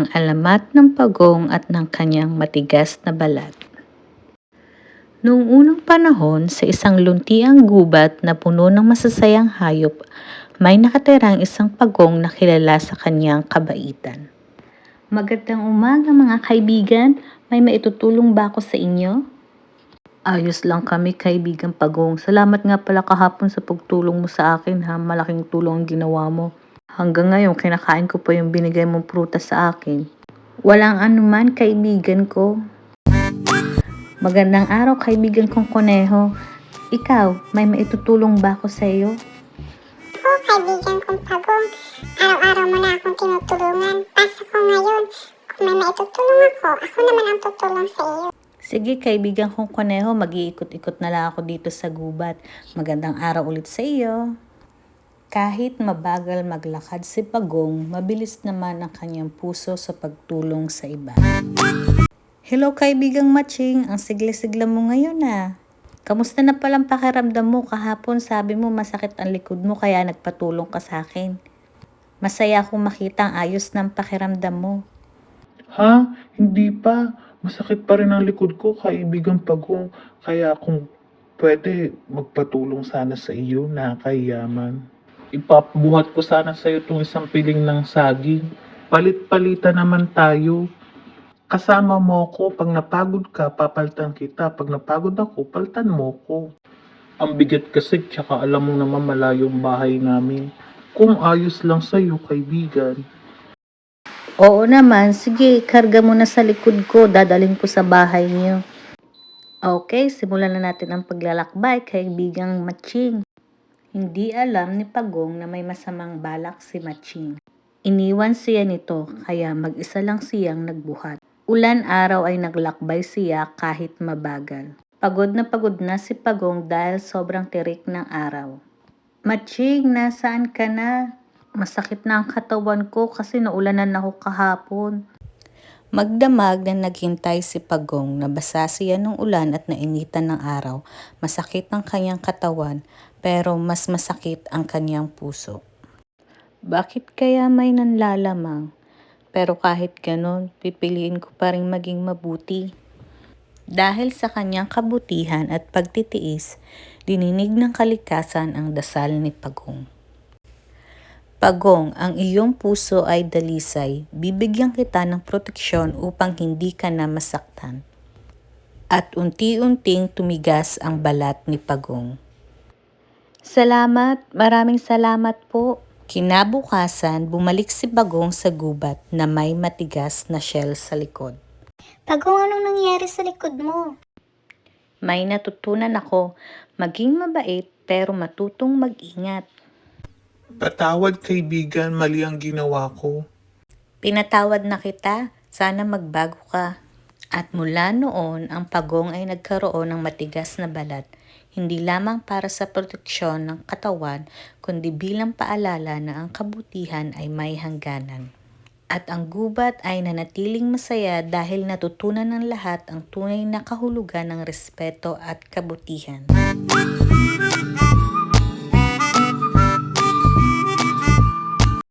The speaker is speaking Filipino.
ang alamat ng pagong at ng kanyang matigas na balat. Noong unang panahon, sa isang luntiang gubat na puno ng masasayang hayop, may nakatirang isang pagong na kilala sa kanyang kabaitan. Magandang umaga mga kaibigan, may maitutulong ba ako sa inyo? Ayos lang kami kaibigan Pagong. Salamat nga pala kahapon sa pagtulong mo sa akin ha, malaking tulong ang ginawa mo. Hanggang ngayon kinakain ko pa yung binigay mong prutas sa akin. Walang anuman kaibigan ko. Magandang araw kaibigan kong Kuneho. Ikaw, may maitutulong ba ako sa iyo? Oo, kaibigan kong Pagong. Araw-araw mo na akong tinutulungan. Pasa ko ngayon. Kung may maitutulong ako naman ang tutulong sa iyo. Sige kaibigan kong Kuneho, mag-iikot-ikot na lang ako dito sa gubat. Magandang araw ulit sa iyo. Kahit mabagal maglakad si Pagong, mabilis naman ang kanyang puso sa pagtulong sa iba. Hello kaibigang Matching, ang sigla-sigla mo ngayon ah. Kamusta na palang pakiramdam mo? Kahapon sabi mo masakit ang likod mo kaya nagpatulong ka sa akin. Masaya akong makita ang ayos ng pakiramdam mo. Ha? Hindi pa. Masakit pa rin ang likod ko, kaibigang Pagong. Kaya kung pwede, magpatulong sana sa iyo na kayaman. Ipapabuhat ko sana sa iyo itong isang piling ng saging. Palit-palitan naman tayo. Kasama mo ko, pag napagod ka, papalitan kita. Pag napagod ako, palitan mo ko. Ang bigat kasi, tsaka alam mo naman malayong bahay namin. Kung ayos lang sa'yo, kaibigan. Oo naman, sige, karga mo na sa likod ko, dadalhin ko sa bahay niyo. Okay, simulan na natin ang paglalakbay, kaibigang Matching. Hindi alam ni Pagong na may masamang balak si Matching. Iniwan siya nito, kaya mag-isa lang siyang nagbuhat. Ulan-araw ay naglakbay siya kahit mabagal. Pagod na si Pagong dahil sobrang tirik ng araw. Matching, nasaan ka na? Masakit na ang katawan ko kasi naulanan ako kahapon. Magdamag na naghintay si Pagong, nabasa siya ng ulan at nainitan ng araw. Masakit ang kanyang katawan pero mas masakit ang kanyang puso. Bakit kaya may nanlalamang? Pero kahit ganon, pipiliin ko pa rin maging mabuti. Dahil sa kanyang kabutihan at pagtitiis, dininig ng kalikasan ang dasal ni Pagong. Pagong, ang iyong puso ay dalisay, bibigyan kita ng proteksyon upang hindi ka na masaktan. At unti-unting tumigas ang balat ni Pagong. Salamat, maraming salamat po. Kinabukasan, bumalik si Pagong sa gubat na may matigas na shell sa likod. Pagong, anong nangyari sa likod mo? May natutunan ako, maging mabait pero matutong mag-ingat. Patawad kaibigan, mali ang ginawa ko. Pinatawad na kita, sana magbago ka. At mula noon, ang Pagong ay nagkaroon ng matigas na balat, hindi lamang para sa proteksyon ng katawan, kundi bilang paalala na ang kabutihan ay may hangganan. At ang gubat ay nanatiling masaya dahil natutunan ng lahat ang tunay na kahulugan ng respeto at kabutihan.